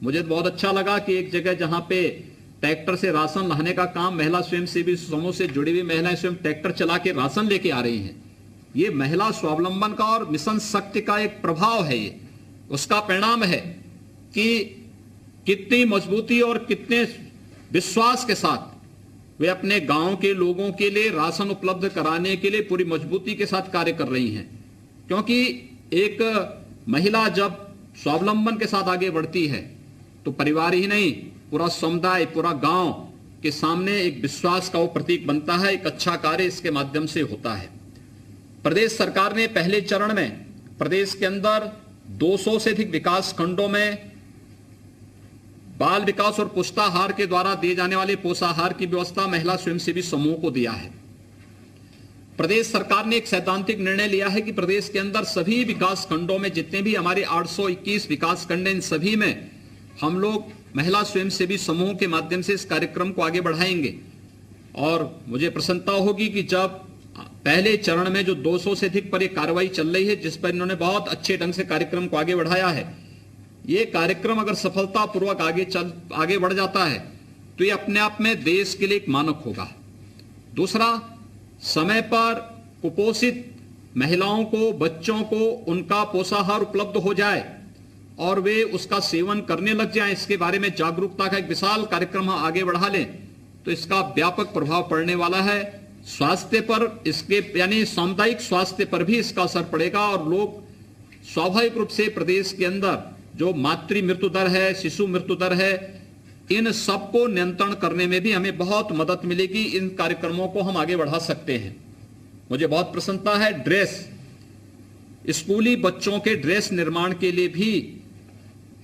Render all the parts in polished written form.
मुझे बहुत अच्छा लगा कि एक जगह जहां पे ट्रैक्टर से राशन लाने का काम महिला स्वयंसेवी समूह से जुड़ी हुई महिलाएं स्वयं ट्रैक्टर चला के राशन लेके आ रही हैं। ये महिला स्वावलंबन का और मिशन शक्ति का एक प्रभाव है। ये उसका परिणाम है कि कितनी मजबूती और कितने विश्वास के साथ वे अपने गांव के लोगों के लिए राशन उपलब्ध कराने के लिए पूरी मजबूती के साथ कार्य कर रही हैं। क्योंकि एक महिला जब स्वावलंबन के साथ आगे बढ़ती है तो परिवार ही नहीं, पूरा समुदाय, पूरा गांव के सामने एक विश्वास का वो प्रतीक बनता है। एक अच्छा कार्य इसके माध्यम से होता है। प्रदेश सरकार ने पहले चरण में प्रदेश के अंदर 200 से अधिक विकास खंडों में बाल विकास और पुष्टाहार के द्वारा दिए जाने वाले पोषाहार की व्यवस्था महिला स्वयंसेवी समूह को दिया है। प्रदेश सरकार ने एक सैद्धांतिक निर्णय लिया है कि प्रदेश के अंदर सभी विकास खंडों में जितने भी हमारे 821 विकास खंड, इन सभी में हम लोग महिला स्वयंसेवी समूह के माध्यम से इस कार्यक्रम को आगे बढ़ाएंगे। और मुझे प्रसन्नता होगी कि जब पहले चरण में जो 200 से अधिक पर एक कार्रवाई चल रही है, जिस पर इन्होंने बहुत अच्छे ढंग से कार्यक्रम को आगे बढ़ाया है, ये कार्यक्रम अगर सफलतापूर्वक आगे बढ़ जाता है तो ये अपने आप में देश के लिए एक मानक होगा। दूसरा, समय पर कुपोषित महिलाओं को, बच्चों को उनका पोषाहार उपलब्ध हो जाए और वे उसका सेवन करने लग जाएं, इसके बारे में जागरूकता का एक विशाल कार्यक्रम हम आगे बढ़ा लें तो इसका व्यापक प्रभाव पड़ने वाला है। स्वास्थ्य पर, इसके यानी सामुदायिक स्वास्थ्य पर भी इसका असर पड़ेगा और लोग स्वाभाविक रूप से प्रदेश के अंदर जो मातृ मृत्यु दर है, शिशु मृत्यु दर है, इन सबको नियंत्रण करने में भी हमें बहुत मदद मिलेगी। इन कार्यक्रमों को हम आगे बढ़ा सकते हैं। मुझे बहुत प्रसन्नता है, ड्रेस, स्कूली बच्चों के ड्रेस निर्माण के लिए भी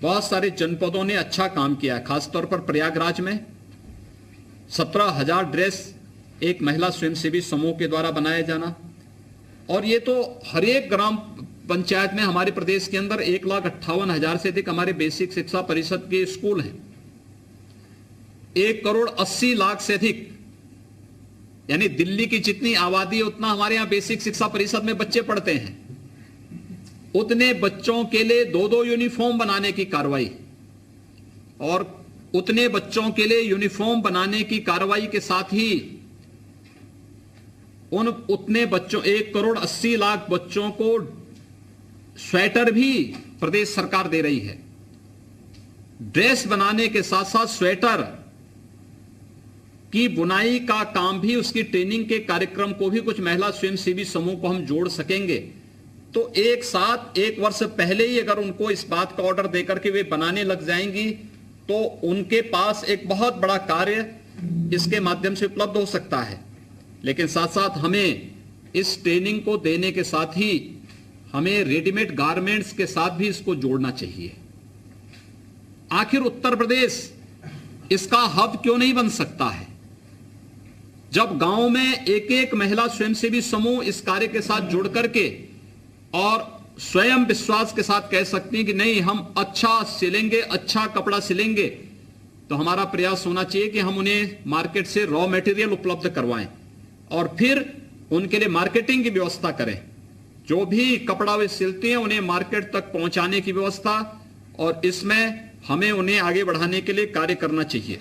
बहुत सारे जनपदों ने अच्छा काम किया है। खासतौर पर प्रयागराज में 17,000 ड्रेस एक महिला स्वयंसेवी समूह के द्वारा बनाया जाना, और ये तो हर एक ग्राम पंचायत में हमारे प्रदेश के अंदर 1,58,000 से अधिक हमारे बेसिक शिक्षा परिषद के स्कूल हैं। 1,80,00,000 से अधिक, यानी दिल्ली की जितनी आबादी है उतना हमारे यहां बेसिक शिक्षा परिषद में बच्चे पढ़ते हैं। उतने बच्चों के लिए 2-2 यूनिफॉर्म बनाने की कार्रवाई, और उतने बच्चों के लिए यूनिफॉर्म बनाने की कार्रवाई के साथ ही उतने बच्चों 1,80,00,000 बच्चों को स्वेटर भी प्रदेश सरकार दे रही है। ड्रेस बनाने के साथ साथ स्वेटर की बुनाई का काम भी, उसकी ट्रेनिंग के कार्यक्रम को भी कुछ महिला स्वयंसेवी समूह को हम जोड़ सकेंगे तो एक साथ, एक वर्ष पहले ही अगर उनको इस बात का ऑर्डर देकर के वे बनाने लग जाएंगी तो उनके पास एक बहुत बड़ा कार्य इसके माध्यम से उपलब्ध हो सकता है। लेकिन साथ साथ हमें इस ट्रेनिंग को देने के साथ ही हमें रेडीमेड गारमेंट्स के साथ भी इसको जोड़ना चाहिए। आखिर उत्तर प्रदेश इसका हब क्यों नहीं बन सकता है? जब गांव में एक एक महिला स्वयंसेवी समूह इस कार्य के साथ जुड़ करके और स्वयं विश्वास के साथ कह सकती हैं कि नहीं, हम अच्छा सिलेंगे, अच्छा कपड़ा सिलेंगे, तो हमारा प्रयास होना चाहिए कि हम उन्हें मार्केट से रॉ मटेरियल उपलब्ध करवाएं और फिर उनके लिए मार्केटिंग की व्यवस्था करें। जो भी कपड़ा वे सिलते हैं उन्हें मार्केट तक पहुंचाने की व्यवस्था, और इसमें हमें उन्हें आगे बढ़ाने के लिए कार्य करना चाहिए।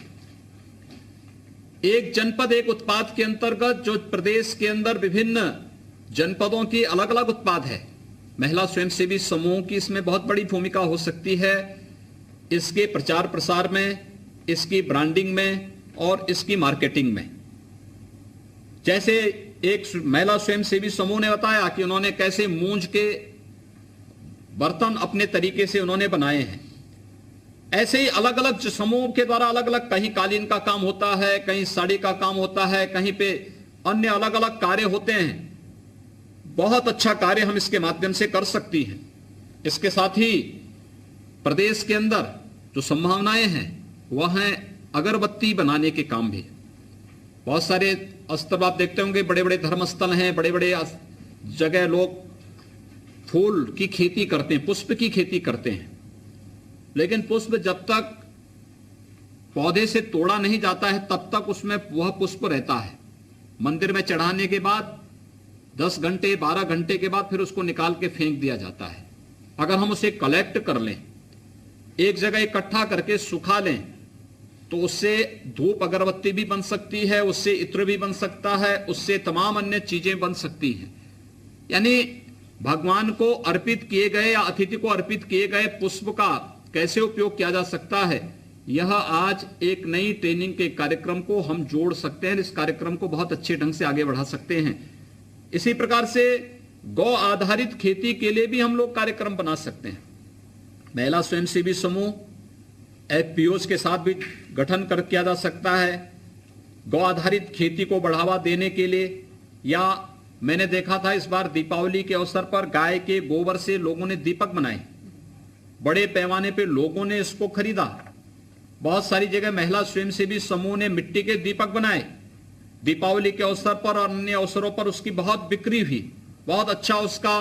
एक जनपद एक उत्पाद के अंतर्गत जो प्रदेश के अंदर विभिन्न जनपदों की अलग अलग उत्पाद है, महिला स्वयंसेवी समूह की इसमें बहुत बड़ी भूमिका हो सकती है। इसके प्रचार प्रसार में, इसकी ब्रांडिंग में और इसकी मार्केटिंग में। जैसे एक महिला स्वयंसेवी समूह ने बताया कि उन्होंने कैसे मूंज के बर्तन अपने तरीके से उन्होंने बनाए हैं, ऐसे ही अलग अलग समूह के द्वारा अलग अलग, कहीं कालीन का काम होता है, कहीं साड़ी का काम होता है, कहीं पे अन्य अलग अलग कार्य होते हैं। बहुत अच्छा कार्य हम इसके माध्यम से कर सकती हैं। इसके साथ ही प्रदेश के अंदर जो संभावनाएं हैं वह हैं अगरबत्ती बनाने के काम भी। बहुत सारे स्तर आप देखते होंगे, बड़े बड़े धर्मस्थल हैं, बड़े बड़े जगह लोग फूल की खेती करते हैं, पुष्प की खेती करते हैं, लेकिन पुष्प जब तक पौधे से तोड़ा नहीं जाता है तब तक उसमें वह पुष्प रहता है। मंदिर में चढ़ाने के बाद 10 घंटे 12 घंटे के बाद फिर उसको निकाल के फेंक दिया जाता है। अगर हम उसे कलेक्ट कर लें एक जगह इकट्ठा करके सुखा लें तो उससे धूप अगरबत्ती भी बन सकती है, उससे इत्र भी बन सकता है, उससे तमाम अन्य चीजें बन सकती हैं। यानी भगवान को अर्पित किए गए या अतिथि को अर्पित किए गए पुष्प का कैसे उपयोग किया जा सकता है, यह आज एक नई ट्रेनिंग के कार्यक्रम को हम जोड़ सकते हैं। इस कार्यक्रम को बहुत अच्छे ढंग से आगे बढ़ा सकते हैं। इसी प्रकार से गौ आधारित खेती के लिए भी हम लोग कार्यक्रम बना सकते हैं। महिला स्वयंसेवी समूह एफपीओज के साथ भी गठन कर किया जा सकता है गौ आधारित खेती को बढ़ावा देने के लिए। या मैंने देखा था इस बार दीपावली के अवसर पर गाय के गोबर से लोगों ने दीपक बनाए, बड़े पैमाने पे लोगों ने इसको खरीदा। बहुत सारी जगह महिला स्वयंसेवी समूह ने मिट्टी के दीपक बनाए दीपावली के अवसर पर और अन्य अवसरों पर उसकी बहुत बिक्री हुई। बहुत अच्छा उसका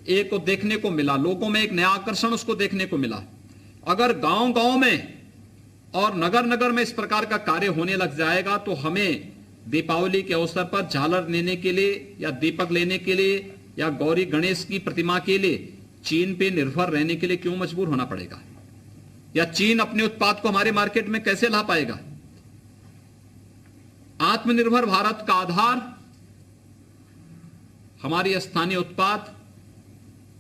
एक देखने को मिला, लोगों में एक नया आकर्षण उसको देखने को मिला। अगर गांव-गांव में और नगर-नगर में इस प्रकार का कार्य होने लग जाएगा तो हमें दीपावली के अवसर पर झालर लेने के लिए या दीपक लेने के लिए या गौरी गणेश की प्रतिमा के लिए चीन पे निर्भर रहने के लिए क्यों मजबूर होना पड़ेगा, या चीन अपने उत्पाद को हमारे मार्केट में कैसे ला पाएगा। आत्मनिर्भर भारत का आधार हमारी स्थानीय उत्पाद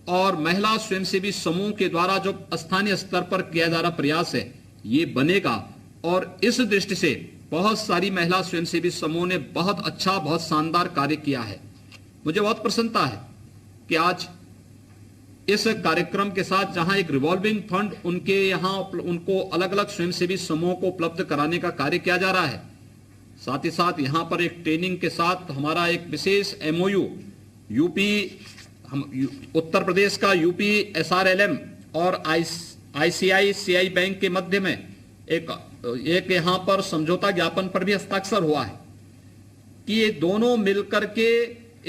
और महिला स्वयंसेवी समूह के द्वारा जो स्थानीय स्तर पर किया जा रहा प्रयास है ये बनेगा। और इस दृष्टि से बहुत सारी महिला स्वयंसेवी समूह ने बहुत अच्छा, बहुत शानदार कार्य किया है। मुझे बहुत प्रसन्नता है कि आज इस कार्यक्रम के साथ जहां एक रिवॉल्विंग फंड उनके यहां उनको अलग अलग स्वयंसेवी समूहों को उपलब्ध कराने का कार्य किया जा रहा है, साथ ही साथ यहां पर एक ट्रेनिंग के साथ हमारा एक विशेष एमओयू उत्तर प्रदेश का यूपी SRLM और ICICI बैंक के मध्य में एक यहां पर समझौता ज्ञापन पर भी हस्ताक्षर हुआ है कि ये दोनों मिलकर के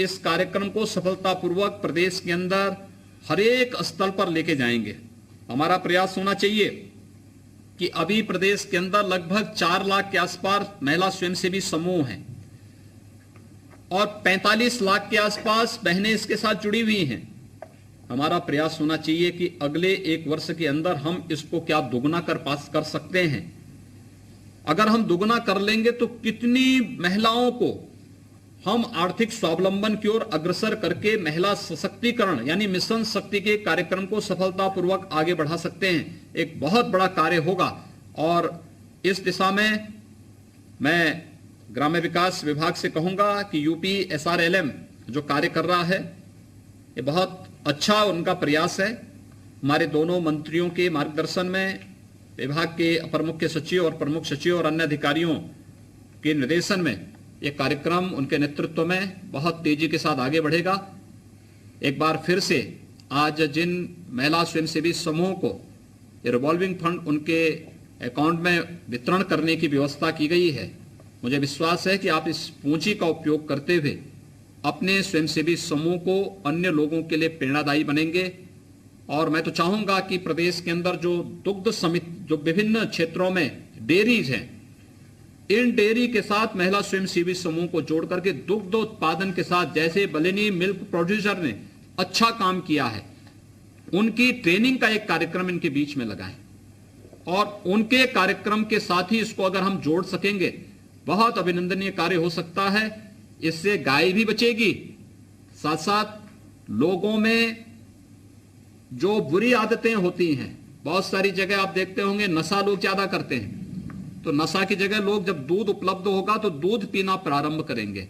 इस कार्यक्रम को सफलतापूर्वक प्रदेश के अंदर हर एक स्थल पर लेके जाएंगे। हमारा प्रयास होना चाहिए कि अभी प्रदेश के अंदर लगभग 4 लाख के आसपास महिला स्वयंसेवी समूह हैं और 45 लाख के आसपास बहनें इसके साथ जुड़ी हुई हैं। हमारा प्रयास होना चाहिए कि अगले 1 वर्ष के अंदर हम इसको क्या दुगना कर सकते हैं। अगर हम दुगना कर लेंगे तो कितनी महिलाओं को हम आर्थिक स्वावलंबन की ओर अग्रसर करके महिला सशक्तिकरण यानी मिशन शक्ति के कार्यक्रम को सफलतापूर्वक आगे बढ़ा सकते हैं। एक बहुत बड़ा कार्य होगा और इस दिशा में मैं ग्राम्य विकास विभाग से कहूंगा कि यूपी SRLM जो कार्य कर रहा है ये बहुत अच्छा उनका प्रयास है। हमारे दोनों मंत्रियों के मार्गदर्शन में विभाग के अपर मुख्य सचिव और प्रमुख सचिव और अन्य अधिकारियों के निर्देशन में ये कार्यक्रम उनके नेतृत्व में बहुत तेजी के साथ आगे बढ़ेगा। एक बार फिर से आज जिन महिला स्वयंसेवी समूहों को ये रिवॉल्विंग फंड उनके अकाउंट में वितरण करने की व्यवस्था की गई है, मुझे विश्वास है कि आप इस पूंजी का उपयोग करते हुए अपने स्वयंसेवी समूह को अन्य लोगों के लिए प्रेरणादायी बनेंगे। और मैं तो चाहूंगा कि प्रदेश के अंदर जो दुग्ध समिति जो विभिन्न क्षेत्रों में डेयरीज हैं, इन डेयरी के साथ महिला स्वयंसेवी समूह को जोड़ करके दुग्ध उत्पादन के साथ जैसे बलेनी मिल्क प्रोड्यूसर ने अच्छा काम किया है, उनकी ट्रेनिंग का एक कार्यक्रम इनके बीच में लगाएं और उनके कार्यक्रम के साथ ही इसको अगर हम जोड़ सकेंगे बहुत अभिनंदनीय कार्य हो सकता है। इससे गाय भी बचेगी, साथ साथ लोगों में जो बुरी आदतें होती हैं, बहुत सारी जगह आप देखते होंगे नशा लोग ज्यादा करते हैं, तो नशा की जगह लोग जब दूध उपलब्ध होगा तो दूध पीना प्रारंभ करेंगे।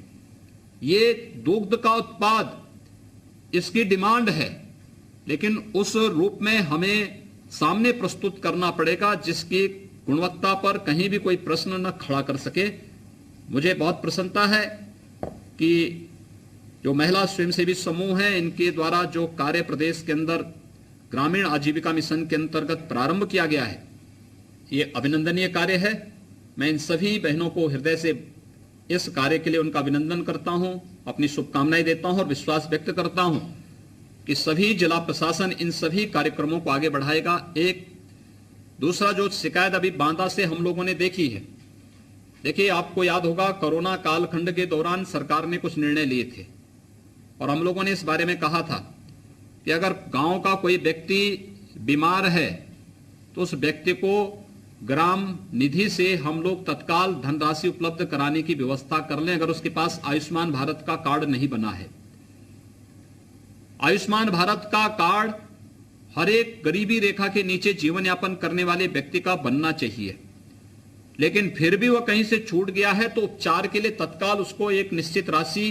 ये दुग्ध का उत्पाद इसकी डिमांड है, लेकिन उस रूप में हमें सामने प्रस्तुत करना पड़ेगा जिसकी गुणवत्ता पर कहीं भी कोई प्रश्न न खड़ा कर सके। मुझे बहुत प्रसन्नता है कि जो महिला स्वयंसेवी समूह हैं इनके द्वारा जो कार्य प्रदेश के अंदर ग्रामीण आजीविका मिशन के अंतर्गत प्रारंभ किया गया है, ये अभिनंदनीय कार्य है। मैं इन सभी बहनों को हृदय से इस कार्य के लिए उनका अभिनंदन करता हूं, अपनी शुभकामनाएं देता हूं और विश्वास व्यक्त करता हूं कि सभी जिला प्रशासन इन सभी कार्यक्रमों को आगे बढ़ाएगा। एक दूसरा जो शिकायत अभी बांदा से हम लोगों ने देखी है, देखिए आपको याद होगा कोरोना कालखंड के दौरान सरकार ने कुछ निर्णय लिए थे और हम लोगों ने इस बारे में कहा था कि अगर गांव का कोई व्यक्ति बीमार है तो उस व्यक्ति को ग्राम निधि से हम लोग तत्काल धनराशि उपलब्ध कराने की व्यवस्था कर लें, अगर उसके पास आयुष्मान भारत का कार्ड नहीं बना है। आयुष्मान भारत का कार्ड हर एक गरीबी रेखा के नीचे जीवन यापन करने वाले व्यक्ति का बनना चाहिए, लेकिन फिर भी वह कहीं से छूट गया है तो उपचार के लिए तत्काल उसको एक निश्चित राशि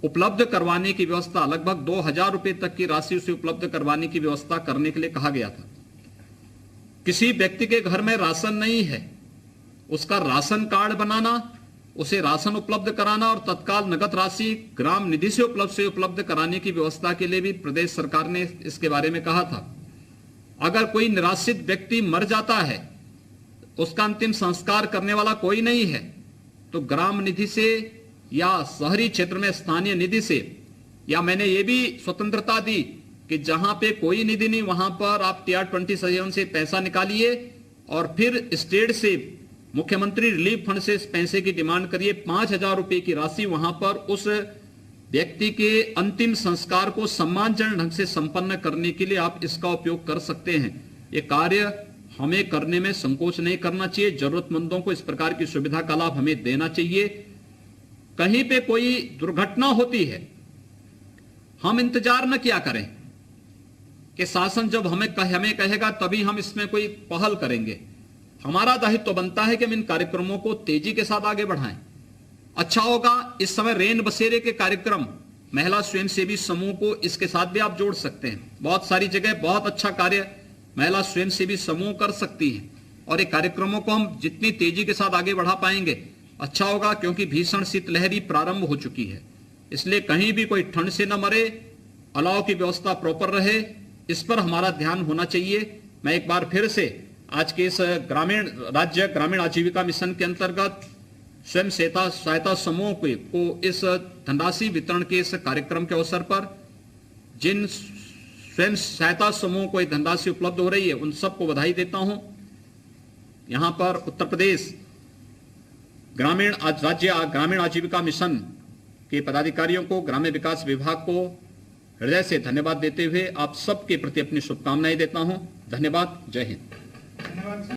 उपलब्ध करवाने की व्यवस्था, लगभग 2000 रुपए तक की राशि उसे उपलब्ध करवाने की व्यवस्था करने के लिए कहा गया था। किसी व्यक्ति के घर में राशन नहीं है, उसका राशन कार्ड बनाना, उसे राशन उपलब्ध कराना और तत्काल नगद राशि ग्राम निधि से उपलब्ध कराने की व्यवस्था के लिए भी प्रदेश सरकार ने इसके बारे में कहा था। अगर कोई निराश्रित व्यक्ति मर जाता है, उसका अंतिम संस्कार करने वाला कोई नहीं है, तो ग्राम निधि से या शहरी क्षेत्र में स्थानीय निधि से, या मैंने ये भी स्वतंत्रता दी कि जहां पे कोई निधि नहीं वहां पर आप TR-27 से पैसा निकालिए और फिर स्टेट से मुख्यमंत्री रिलीफ फंड से इस पैसे की डिमांड करिए। 5000 रुपए की राशि वहां पर उस व्यक्ति के अंतिम संस्कार को सम्मानजनक ढंग से संपन्न करने के लिए आप इसका उपयोग कर सकते हैं। ये कार्य हमें करने में संकोच नहीं करना चाहिए। जरूरतमंदों को इस प्रकार की सुविधा का लाभ हमें देना चाहिए। कहीं पे कोई दुर्घटना होती है, हम इंतजार न किया करें कि शासन जब हमें कहेगा तभी हम इसमें कोई पहल करेंगे। हमारा दायित्व तो बनता है कि हम इन कार्यक्रमों को तेजी के साथ आगे बढ़ाएं। अच्छा होगा इस समय रेन बसेरे के कार्यक्रम, महिला स्वयंसेवी समूह को इसके साथ भी आप जोड़ सकते हैं। बहुत सारी जगह बहुत अच्छा कार्य महिला स्वयंसेवी समूह कर सकती है और ये कार्यक्रमों को हम जितनी तेजी के साथ आगे बढ़ा पाएंगे अच्छा होगा, क्योंकि भीषण शीतलहरी प्रारंभ हो चुकी है। इसलिए कहीं भी कोई ठंड से न मरे, अलाव की व्यवस्था प्रॉपर रहे, इस पर हमारा ध्यान होना चाहिए। मैं एक बार फिर से आज के इस राज्य ग्रामीण आजीविका मिशन के अंतर्गत स्वयं सहायता समूह को इस धनराशि वितरण के इस कार्यक्रम के अवसर पर जिन स्वयं सहायता समूह को धनराशि उपलब्ध हो रही है उन सबको बधाई देता हूं। यहां पर उत्तर प्रदेश राज्य ग्रामीण आजीविका मिशन के पदाधिकारियों को, ग्राम्य विकास विभाग को हृदय से धन्यवाद देते हुए आप सबके प्रति अपनी शुभकामनाएं देता हूं। धन्यवाद। जय हिंद।